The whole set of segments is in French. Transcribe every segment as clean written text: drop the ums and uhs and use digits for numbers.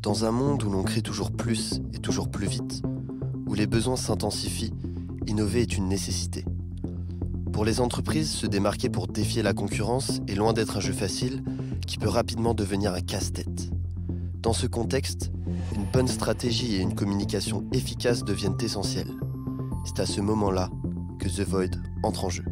Dans un monde où l'on crée toujours plus et toujours plus vite, où les besoins s'intensifient, innover est une nécessité. Pour les entreprises, se démarquer pour défier la concurrence est loin d'être un jeu facile qui peut rapidement devenir un casse-tête. Dans ce contexte, une bonne stratégie et une communication efficace deviennent essentielles. C'est à ce moment-là que The Void entre en jeu.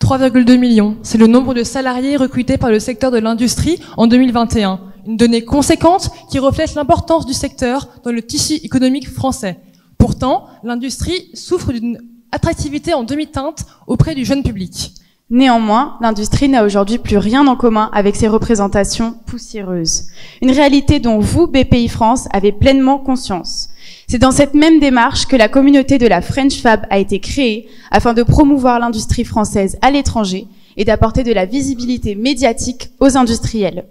3,2 millions, c'est le nombre de salariés recrutés par le secteur de l'industrie en 2021. Une donnée conséquente qui reflète l'importance du secteur dans le tissu économique français. Pourtant, l'industrie souffre d'une attractivité en demi-teinte auprès du jeune public. Néanmoins, l'industrie n'a aujourd'hui plus rien en commun avec ses représentations poussiéreuses. Une réalité dont vous, BPI France, avez pleinement conscience. C'est dans cette même démarche que la communauté de la French Fab a été créée afin de promouvoir l'industrie française à l'étranger et d'apporter de la visibilité médiatique aux industriels.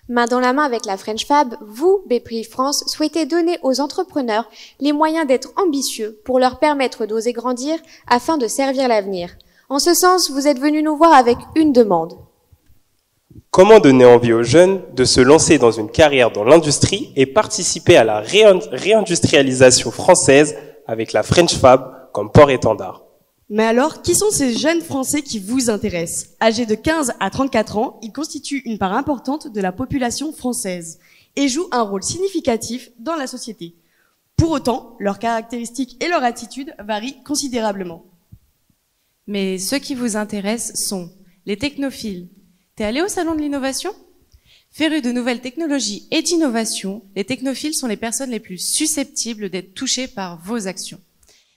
Main dans la main avec la French Fab, vous, BPI France, souhaitez donner aux entrepreneurs les moyens d'être ambitieux pour leur permettre d'oser grandir afin de servir l'avenir. En ce sens, vous êtes venus nous voir avec une demande. Comment donner envie aux jeunes de se lancer dans une carrière dans l'industrie et participer à la réindustrialisation française avec la French Fab comme port-étendard? Mais alors, qui sont ces jeunes Français qui vous intéressent? Âgés de 15 à 34 ans, ils constituent une part importante de la population française et jouent un rôle significatif dans la société. Pour autant, leurs caractéristiques et leur attitude varient considérablement. Mais ceux qui vous intéressent sont les technophiles. T'es allé au salon de l'innovation? Férus de nouvelles technologies et d'innovation, les technophiles sont les personnes les plus susceptibles d'être touchées par vos actions.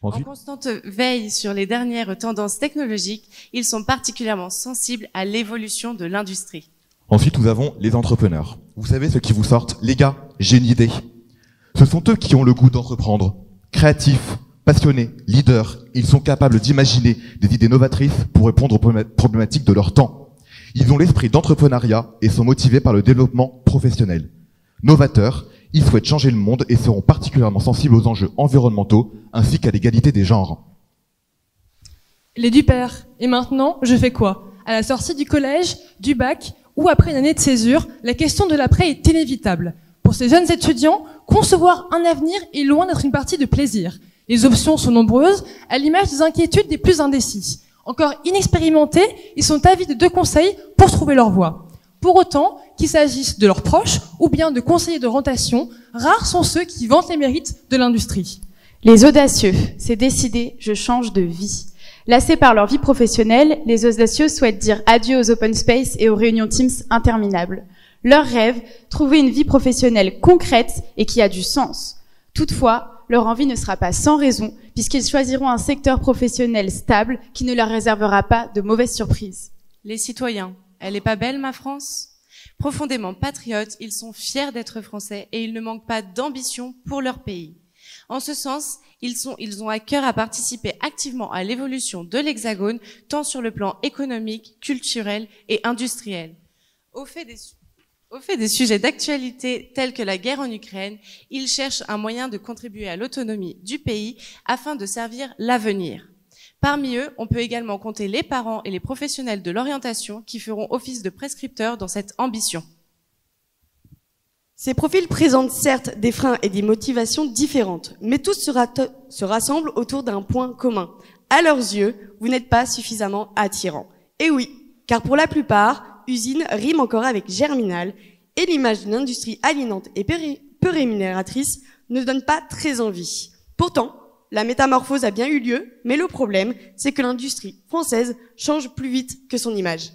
Ensuite, En constante veille sur les dernières tendances technologiques, ils sont particulièrement sensibles à l'évolution de l'industrie. ensuite, nous avons les entrepreneurs. Vous savez, ceux qui vous sortent, les gars, j'ai une idée. Ce sont eux qui ont le goût d'entreprendre. Créatifs, passionnés, leaders, ils sont capables d'imaginer des idées novatrices pour répondre aux problématiques de leur temps. Ils ont l'esprit d'entrepreneuriat et sont motivés par le développement professionnel. Novateurs, ils souhaitent changer le monde et seront particulièrement sensibles aux enjeux environnementaux ainsi qu'à l'égalité des genres. Les du père. Et maintenant, je fais quoi? À la sortie du collège, du bac ou après une année de césure, la question de l'après est inévitable. Pour ces jeunes étudiants, concevoir un avenir est loin d'être une partie de plaisir. Les options sont nombreuses, à l'image des inquiétudes des plus indécis. Encore inexpérimentés, ils sont avides de conseils pour trouver leur voie. Pour autant, qu'il s'agisse de leurs proches ou bien de conseillers d'orientation, rares sont ceux qui vantent les mérites de l'industrie. Les audacieux, c'est décidé, je change de vie. Lassés par leur vie professionnelle, les audacieux souhaitent dire adieu aux open space et aux réunions Teams interminables. Leur rêve, trouver une vie professionnelle concrète et qui a du sens. Toutefois, leur envie ne sera pas sans raison, puisqu'ils choisiront un secteur professionnel stable qui ne leur réservera pas de mauvaises surprises. Les citoyens, elle est pas belle ma France? Profondément patriotes, ils sont fiers d'être français et ils ne manquent pas d'ambition pour leur pays. En ce sens, ils ont à cœur à participer activement à l'évolution de l'Hexagone, tant sur le plan économique, culturel et industriel. Au fait des sujets d'actualité tels que la guerre en Ukraine, ils cherchent un moyen de contribuer à l'autonomie du pays afin de servir l'avenir. Parmi eux, on peut également compter les parents et les professionnels de l'orientation qui feront office de prescripteurs dans cette ambition. Ces profils présentent certes des freins et des motivations différentes, mais tous se rassemblent autour d'un point commun. À leurs yeux, vous n'êtes pas suffisamment attirant. Et oui, car pour la plupart, usine rime encore avec germinal, et l'image d'une industrie aliénante et peu rémunératrice ne donne pas très envie. Pourtant, la métamorphose a bien eu lieu, mais le problème, c'est que l'industrie française change plus vite que son image.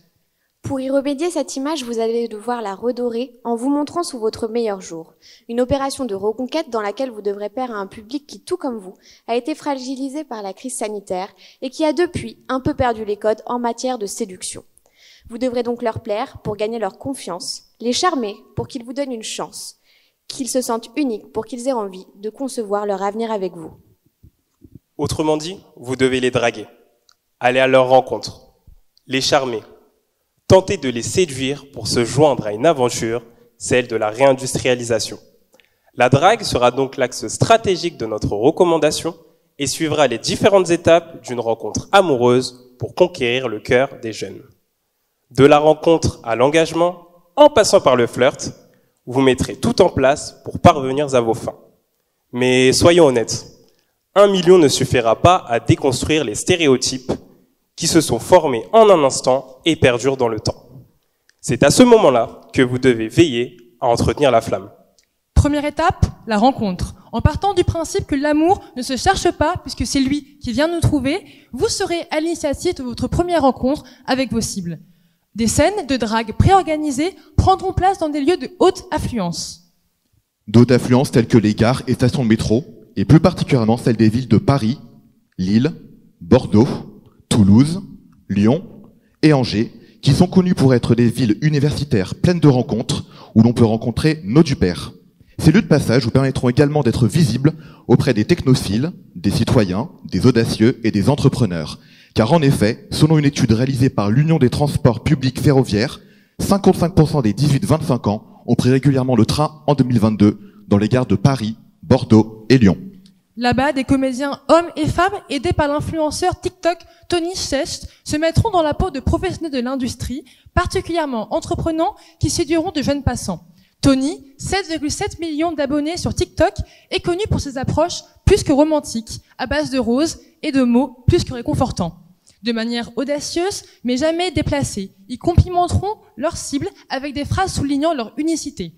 Pour y remédier, cette image, vous allez devoir la redorer en vous montrant sous votre meilleur jour. Une opération de reconquête dans laquelle vous devrez plaire à un public qui, tout comme vous, a été fragilisé par la crise sanitaire et qui a depuis un peu perdu les codes en matière de séduction. Vous devrez donc leur plaire pour gagner leur confiance, les charmer pour qu'ils vous donnent une chance, qu'ils se sentent uniques pour qu'ils aient envie de concevoir leur avenir avec vous. Autrement dit, vous devez les draguer, aller à leur rencontre, les charmer, tenter de les séduire pour se joindre à une aventure, celle de la réindustrialisation. La drague sera donc l'axe stratégique de notre recommandation et suivra les différentes étapes d'une rencontre amoureuse pour conquérir le cœur des jeunes. De la rencontre à l'engagement, en passant par le flirt, vous mettrez tout en place pour parvenir à vos fins. Mais soyons honnêtes, 1 million ne suffira pas à déconstruire les stéréotypes qui se sont formés en un instant et perdurent dans le temps. C'est à ce moment-là que vous devez veiller à entretenir la flamme. Première étape, la rencontre. En partant du principe que l'amour ne se cherche pas, puisque c'est lui qui vient nous trouver, vous serez à l'initiative de votre première rencontre avec vos cibles. Des scènes de drague préorganisées prendront place dans des lieux de haute affluence. D'autres affluences telles que les gares et stations de métro, et plus particulièrement celles des villes de Paris, Lille, Bordeaux, Toulouse, Lyon et Angers, qui sont connues pour être des villes universitaires pleines de rencontres où l'on peut rencontrer nos dupères. Ces lieux de passage vous permettront également d'être visibles auprès des technophiles, des citoyens, des audacieux et des entrepreneurs. Car en effet, selon une étude réalisée par l'Union des transports publics ferroviaires, 55% des 18-25 ans ont pris régulièrement le train en 2022 dans les gares de Paris, Bordeaux et Lyon. Là-bas, des comédiens hommes et femmes aidés par l'influenceur TikTok Tony Chest se mettront dans la peau de professionnels de l'industrie, particulièrement entreprenants qui séduiront de jeunes passants. Tony, 7,7 millions d'abonnés sur TikTok, est connu pour ses approches plus que romantiques, à base de roses et de mots plus que réconfortants. De manière audacieuse, mais jamais déplacée, ils complimenteront leur cible avec des phrases soulignant leur unicité.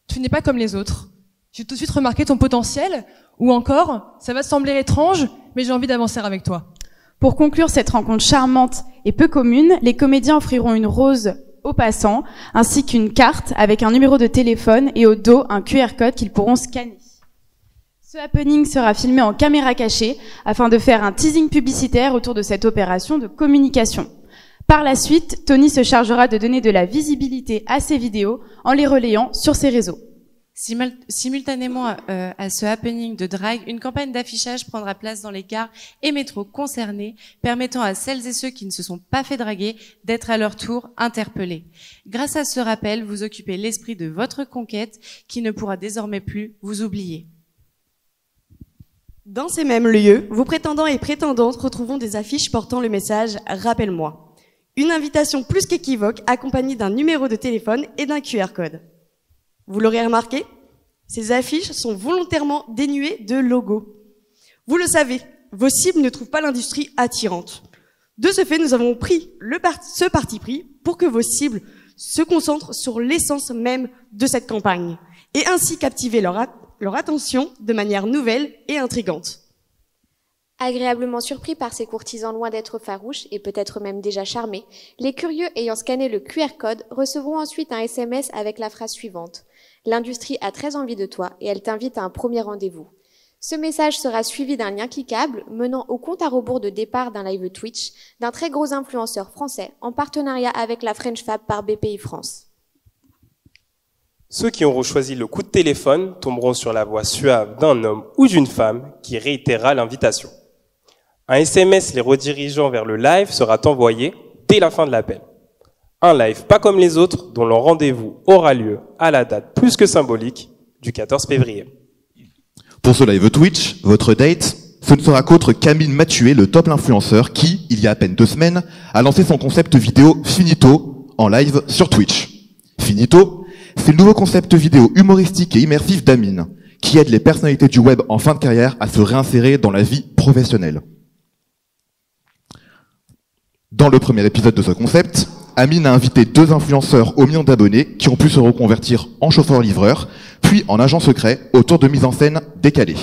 Tu n'es pas comme les autres. J'ai tout de suite remarqué ton potentiel, ou encore, ça va te sembler étrange, mais j'ai envie d'avancer avec toi. Pour conclure cette rencontre charmante et peu commune, les comédiens offriront une rose aux passants, ainsi qu'une carte avec un numéro de téléphone et au dos un QR code qu'ils pourront scanner. Ce happening sera filmé en caméra cachée afin de faire un teasing publicitaire autour de cette opération de communication. Par la suite, Tony se chargera de donner de la visibilité à ses vidéos en les relayant sur ses réseaux. Simultanément à ce happening de drague, une campagne d'affichage prendra place dans les gares et métros concernés, permettant à celles et ceux qui ne se sont pas fait draguer d'être à leur tour interpellés. Grâce à ce rappel, vous occupez l'esprit de votre conquête qui ne pourra désormais plus vous oublier. Dans ces mêmes lieux, vos prétendants et prétendantes retrouveront des affiches portant le message « Rappelle-moi ». Une invitation plus qu'équivoque accompagnée d'un numéro de téléphone et d'un QR code. Vous l'aurez remarqué, ces affiches sont volontairement dénuées de logo. Vous le savez, vos cibles ne trouvent pas l'industrie attirante. De ce fait, nous avons pris ce parti pris pour que vos cibles se concentrent sur l'essence même de cette campagne et ainsi captiver leur attention de manière nouvelle et intrigante. Agréablement surpris par ces courtisans loin d'être farouches et peut-être même déjà charmés, les curieux ayant scanné le QR code recevront ensuite un SMS avec la phrase suivante. L'industrie a très envie de toi et elle t'invite à un premier rendez-vous. Ce message sera suivi d'un lien cliquable menant au compte à rebours de départ d'un live Twitch d'un très gros influenceur français en partenariat avec la French Fab par BPI France. Ceux qui auront choisi le coup de téléphone tomberont sur la voix suave d'un homme ou d'une femme qui réitérera l'invitation. Un SMS les redirigeant vers le live sera envoyé dès la fin de l'appel. Un live pas comme les autres dont le rendez-vous aura lieu à la date plus que symbolique du 14 février. Pour ce live Twitch, votre date, ce ne sera qu'autre qu'Amine Mathieu, le top influenceur qui, il y a à peine 2 semaines, a lancé son concept vidéo Finito en live sur Twitch. Finito, c'est le nouveau concept vidéo humoristique et immersif d'Amine, qui aide les personnalités du web en fin de carrière à se réinsérer dans la vie professionnelle. Dans le premier épisode de ce concept, Amine a invité 2 influenceurs aux millions d'abonnés qui ont pu se reconvertir en chauffeur-livreur, puis en agent secret autour de mise en scène décalée.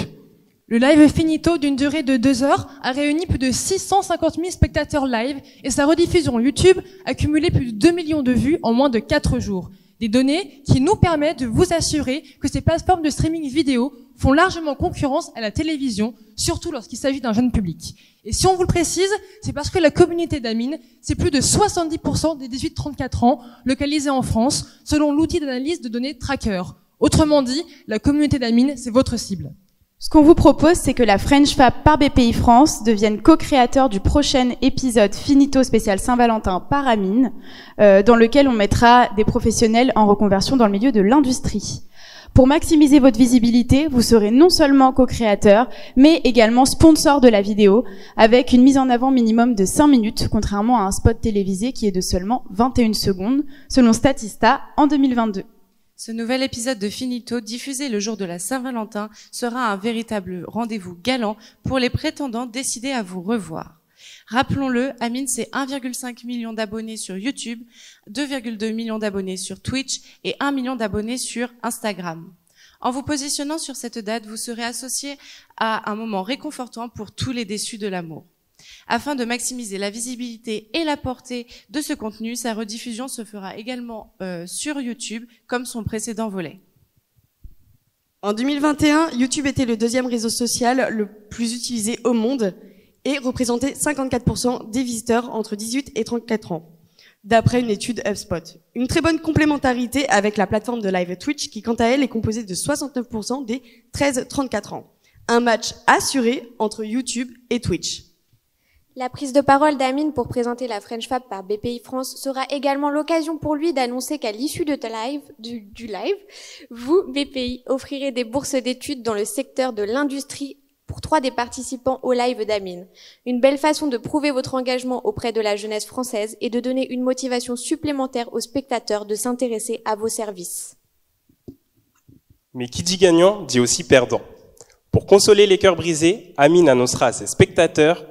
Le live Finito d'une durée de 2 heures a réuni plus de 650 000 spectateurs live et sa rediffusion YouTube a cumulé plus de 2 millions de vues en moins de 4 jours. Des données qui nous permettent de vous assurer que ces plateformes de streaming vidéo font largement concurrence à la télévision, surtout lorsqu'il s'agit d'un jeune public. Et si on vous le précise, c'est parce que la communauté d'Amine, c'est plus de 70% des 18-34 ans localisés en France, selon l'outil d'analyse de données Tracker. Autrement dit, la communauté d'Amine, c'est votre cible. Ce qu'on vous propose, c'est que la French Fab par BPI France devienne co-créateur du prochain épisode Finito spécial Saint-Valentin par Amine, dans lequel on mettra des professionnels en reconversion dans le milieu de l'industrie. Pour maximiser votre visibilité, vous serez non seulement co-créateur, mais également sponsor de la vidéo, avec une mise en avant minimum de 5 minutes, contrairement à un spot télévisé qui est de seulement 21 secondes, selon Statista en 2022. Ce nouvel épisode de Finito, diffusé le jour de la Saint-Valentin, sera un véritable rendez-vous galant pour les prétendants décidés à vous revoir. Rappelons-le, Amine, c'est 1,5 million d'abonnés sur YouTube, 2,2 millions d'abonnés sur Twitch et 1 million d'abonnés sur Instagram. En vous positionnant sur cette date, vous serez associé à un moment réconfortant pour tous les déçus de l'amour. Afin de maximiser la visibilité et la portée de ce contenu, sa rediffusion se fera également sur YouTube, comme son précédent volet. En 2021, YouTube était le deuxième réseau social le plus utilisé au monde et représentait 54% des visiteurs entre 18 et 34 ans, d'après une étude HubSpot. Une très bonne complémentarité avec la plateforme de live Twitch qui, quant à elle, est composée de 69% des 13-34 ans. Un match assuré entre YouTube et Twitch. La prise de parole d'Amine pour présenter la French Fab par BPI France sera également l'occasion pour lui d'annoncer qu'à l'issue de du live, vous, BPI, offrirez des bourses d'études dans le secteur de l'industrie pour 3 des participants au live d'Amine. Une belle façon de prouver votre engagement auprès de la jeunesse française et de donner une motivation supplémentaire aux spectateurs de s'intéresser à vos services. Mais qui dit gagnant dit aussi perdant. Pour consoler les cœurs brisés, Amine annoncera à ses spectateurs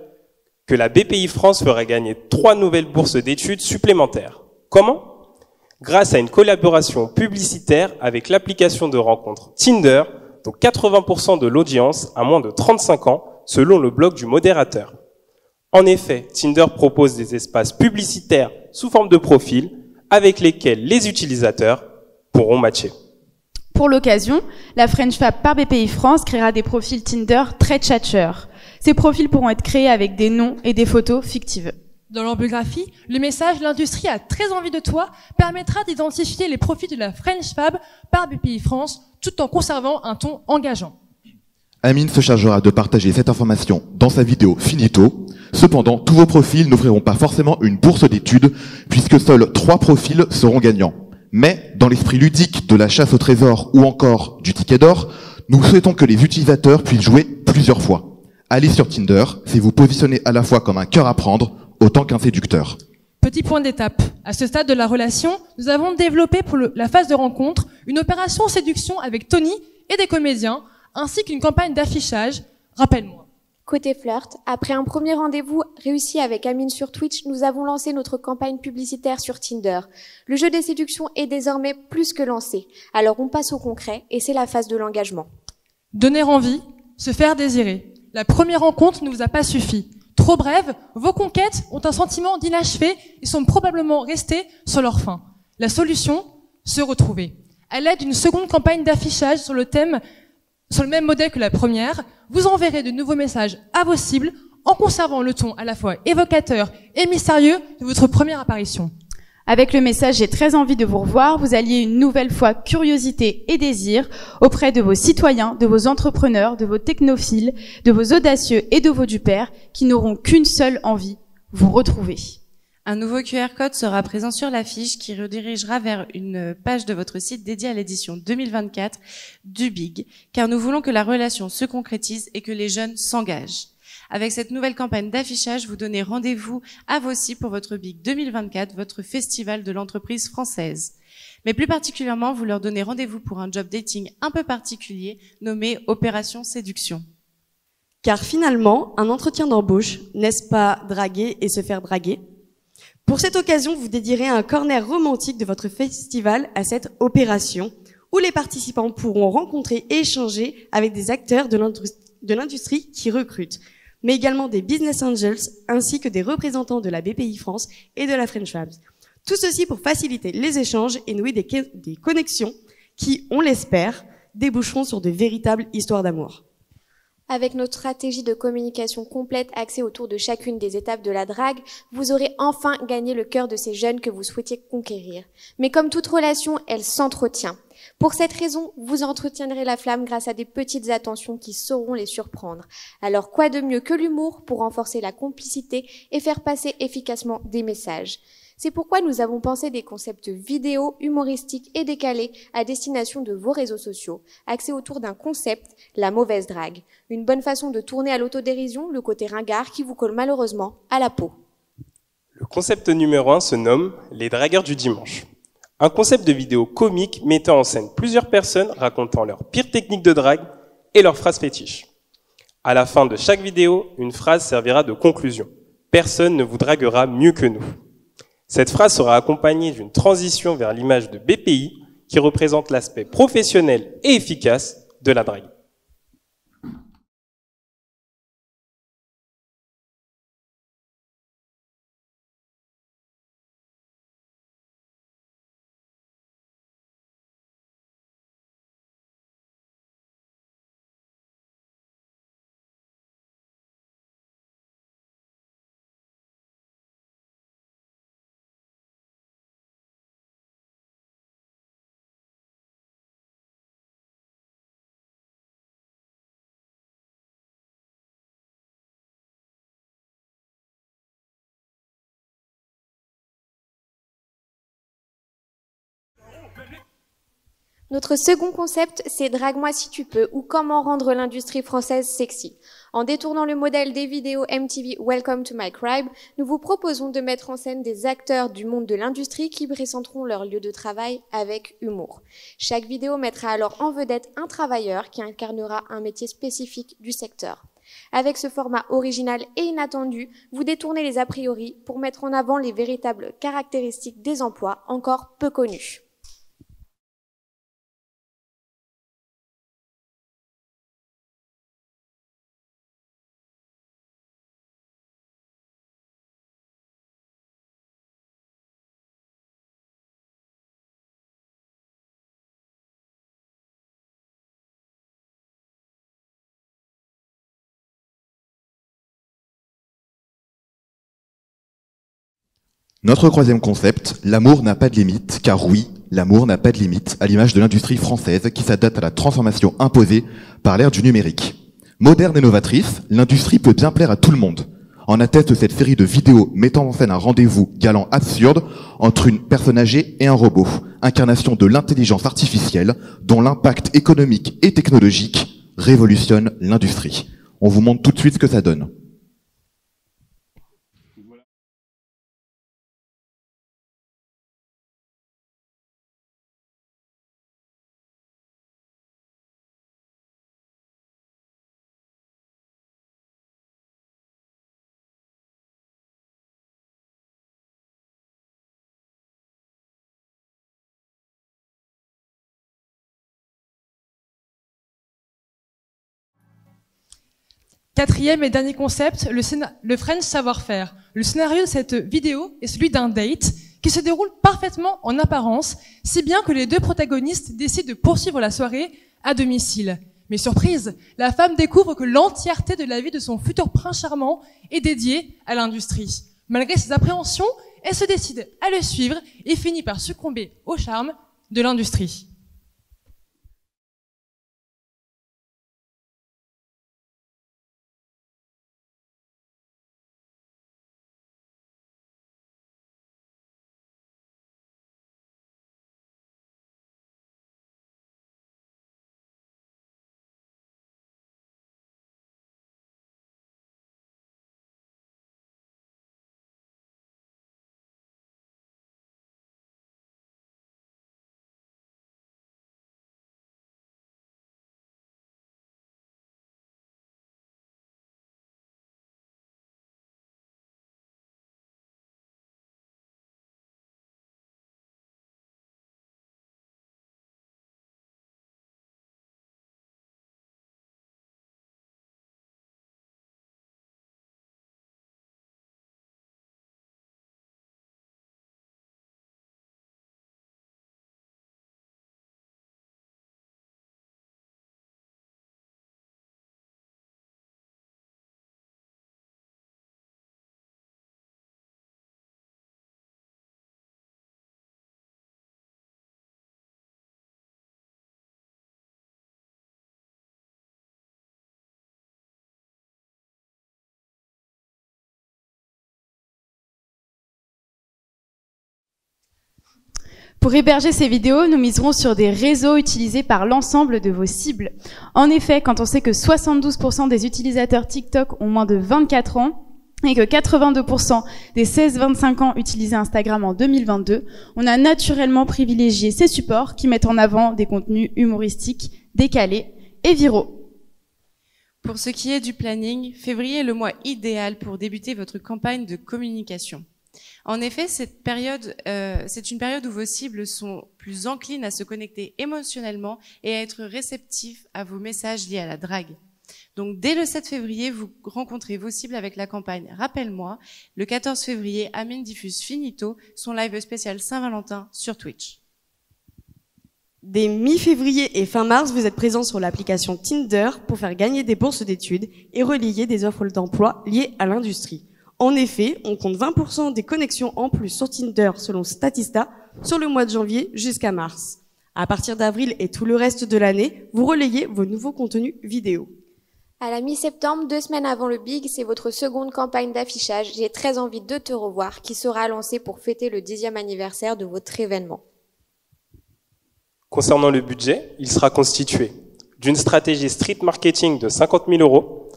que la BPI France fera gagner 3 nouvelles bourses d'études supplémentaires. Comment ? Grâce à une collaboration publicitaire avec l'application de rencontre Tinder, dont 80% de l'audience a moins de 35 ans, selon le blog du modérateur. En effet, Tinder propose des espaces publicitaires sous forme de profil avec lesquels les utilisateurs pourront matcher. Pour l'occasion, la French Fab par BPI France créera des profils Tinder très tchatcheurs. Ces profils pourront être créés avec des noms et des photos fictives. Dans leur biographie, le message « L'industrie a très envie de toi » permettra d'identifier les profils de la French Fab par BPI France tout en conservant un ton engageant. Amine se chargera de partager cette information dans sa vidéo Finito. Cependant, tous vos profils n'offriront pas forcément une bourse d'études puisque seuls 3 profils seront gagnants. Mais, dans l'esprit ludique de la chasse au trésor ou encore du ticket d'or, nous souhaitons que les utilisateurs puissent jouer plusieurs fois. Allez sur Tinder, c'est vous positionner à la fois comme un cœur à prendre, autant qu'un séducteur. Petit point d'étape. À ce stade de la relation, nous avons développé pour la phase de rencontre une opération séduction avec Tony et des comédiens, ainsi qu'une campagne d'affichage. Rappelle-moi. Côté flirt, après un premier rendez-vous réussi avec Amine sur Twitch, nous avons lancé notre campagne publicitaire sur Tinder. Le jeu des séductions est désormais plus que lancé. Alors on passe au concret et c'est la phase de l'engagement. Donner envie, se faire désirer. La première rencontre ne vous a pas suffi. Trop brève, vos conquêtes ont un sentiment d'inachevé et sont probablement restées sur leur faim. La solution, se retrouver. À l'aide d'une seconde campagne d'affichage sur le même modèle que la première, vous enverrez de nouveaux messages à vos cibles en conservant le ton à la fois évocateur et mystérieux de votre première apparition. Avec le message « J'ai très envie de vous revoir », vous alliez une nouvelle fois curiosité et désir auprès de vos citoyens, de vos entrepreneurs, de vos technophiles, de vos audacieux et de vos dupères qui n'auront qu'une seule envie, vous retrouver. Un nouveau QR code sera présent sur l'affiche qui redirigera vers une page de votre site dédiée à l'édition 2024 du Big, car nous voulons que la relation se concrétise et que les jeunes s'engagent. Avec cette nouvelle campagne d'affichage, vous donnez rendez-vous à vos cibles pour votre Big 2024, votre festival de l'entreprise française. Mais plus particulièrement, vous leur donnez rendez-vous pour un job dating un peu particulier nommé Opération Séduction. Car finalement, un entretien d'embauche, n'est-ce pas draguer et se faire draguer ? Pour cette occasion, vous dédierez un corner romantique de votre festival à cette opération, où les participants pourront rencontrer et échanger avec des acteurs de l'industrie qui recrutent, mais également des business angels ainsi que des représentants de la BPI France et de la French Fab. Tout ceci pour faciliter les échanges et nouer des connexions qui, on l'espère, déboucheront sur de véritables histoires d'amour. Avec notre stratégie de communication complète axée autour de chacune des étapes de la drague, vous aurez enfin gagné le cœur de ces jeunes que vous souhaitiez conquérir. Mais comme toute relation, elle s'entretient. Pour cette raison, vous entretiendrez la flamme grâce à des petites attentions qui sauront les surprendre. Alors quoi de mieux que l'humour pour renforcer la complicité et faire passer efficacement des messages ? C'est pourquoi nous avons pensé des concepts vidéo, humoristiques et décalés à destination de vos réseaux sociaux, axés autour d'un concept, la mauvaise drague. Une bonne façon de tourner à l'autodérision le côté ringard qui vous colle malheureusement à la peau. Le concept numéro 1 se nomme « Les dragueurs du dimanche ». Un concept de vidéo comique mettant en scène plusieurs personnes racontant leurs pires techniques de drague et leurs phrases fétiches. À la fin de chaque vidéo, une phrase servira de conclusion. Personne ne vous draguera mieux que nous. Cette phrase sera accompagnée d'une transition vers l'image de BPI qui représente l'aspect professionnel et efficace de la drague. Notre second concept, c'est Drague-moi si tu peux ou comment rendre l'industrie française sexy. En détournant le modèle des vidéos MTV Welcome to My Crib, nous vous proposons de mettre en scène des acteurs du monde de l'industrie qui présenteront leur lieu de travail avec humour. Chaque vidéo mettra alors en vedette un travailleur qui incarnera un métier spécifique du secteur. Avec ce format original et inattendu, vous détournez les a priori pour mettre en avant les véritables caractéristiques des emplois encore peu connus. Notre troisième concept, l'amour n'a pas de limite, car oui, l'amour n'a pas de limite, à l'image de l'industrie française qui s'adapte à la transformation imposée par l'ère du numérique. Moderne et novatrice, l'industrie peut bien plaire à tout le monde. En atteste cette série de vidéos mettant en scène un rendez-vous galant absurde entre une personne âgée et un robot, incarnation de l'intelligence artificielle dont l'impact économique et technologique révolutionne l'industrie. On vous montre tout de suite ce que ça donne. Quatrième et dernier concept, le French savoir-faire. Le scénario de cette vidéo est celui d'un date qui se déroule parfaitement en apparence, si bien que les deux protagonistes décident de poursuivre la soirée à domicile. Mais surprise, la femme découvre que l'entièreté de la vie de son futur prince charmant est dédiée à l'industrie. Malgré ses appréhensions, elle se décide à le suivre et finit par succomber au charme de l'industrie. Pour héberger ces vidéos, nous miserons sur des réseaux utilisés par l'ensemble de vos cibles. En effet, quand on sait que 72% des utilisateurs TikTok ont moins de 24 ans, et que 82% des 16-25 ans utilisaient Instagram en 2022, on a naturellement privilégié ces supports qui mettent en avant des contenus humoristiques, décalés et viraux. Pour ce qui est du planning, février est le mois idéal pour débuter votre campagne de communication. En effet, c'est une période où vos cibles sont plus enclines à se connecter émotionnellement et à être réceptifs à vos messages liés à la drague. Donc, dès le 7 février, vous rencontrez vos cibles avec la campagne Rappelle-moi. Le 14 février, Amine diffuse Finito, son live spécial Saint-Valentin sur Twitch. Dès mi-février et fin mars, vous êtes présents sur l'application Tinder pour faire gagner des bourses d'études et relayer des offres d'emploi liées à l'industrie. En effet, on compte 20% des connexions en plus sur Tinder selon Statista sur le mois de janvier jusqu'à mars. À partir d'avril et tout le reste de l'année, vous relayez vos nouveaux contenus vidéo. À la mi-septembre, 2 semaines avant le Big, c'est votre seconde campagne d'affichage « J'ai très envie de te revoir » qui sera lancée pour fêter le 10e anniversaire de votre événement. Concernant le budget, il sera constitué d'une stratégie street marketing de 50 000 €,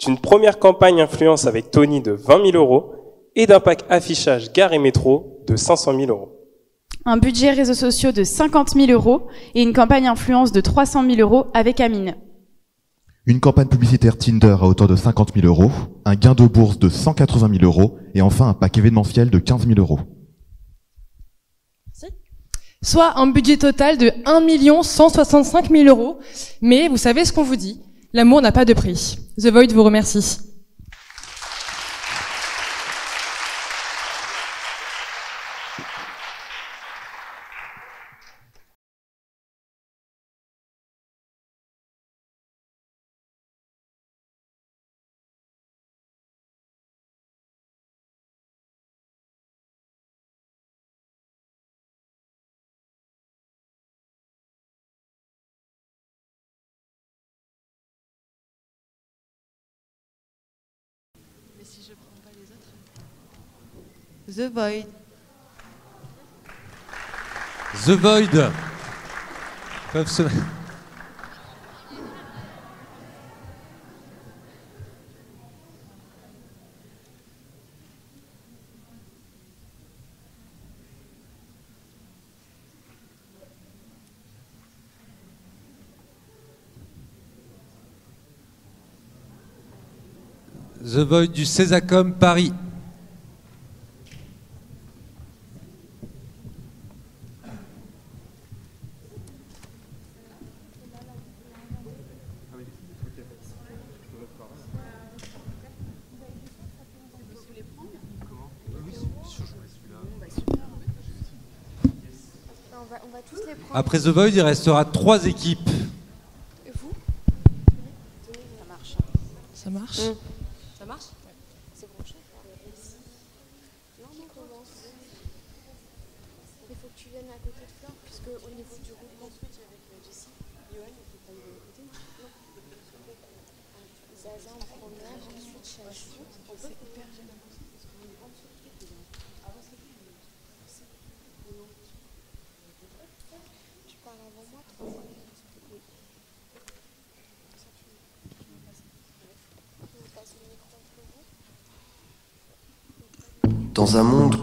d'une première campagne influence avec Tony de 20 000 € et d'un pack affichage gare et métro de 500 000 €. Un budget réseaux sociaux de 50 000 € et une campagne influence de 300 000 € avec Amine. Une campagne publicitaire Tinder à hauteur de 50 000 €, un gain de bourse de 180 000 € et enfin un pack événementiel de 15 000 €. Soit un budget total de 1 165 000 €. Mais vous savez ce qu'on vous dit, l'amour n'a pas de prix. The Void vous remercie. The Void. The Void. Peuvent se... The Void du Césacom Paris. Après The Void, il restera 3 équipes. Et vous ? Ça marche. Ça marche Ça marche ? C'est branché ? Non, on commence. Il faut que tu viennes à côté de Flore, puisque au niveau du roulement switch avec Jessie, Johan, il faut pas y aller à côté. Non. Zaza en première, ensuite Chachou. C'est hyper gênant. Tu parles avant moi, 3 fois. Dans un monde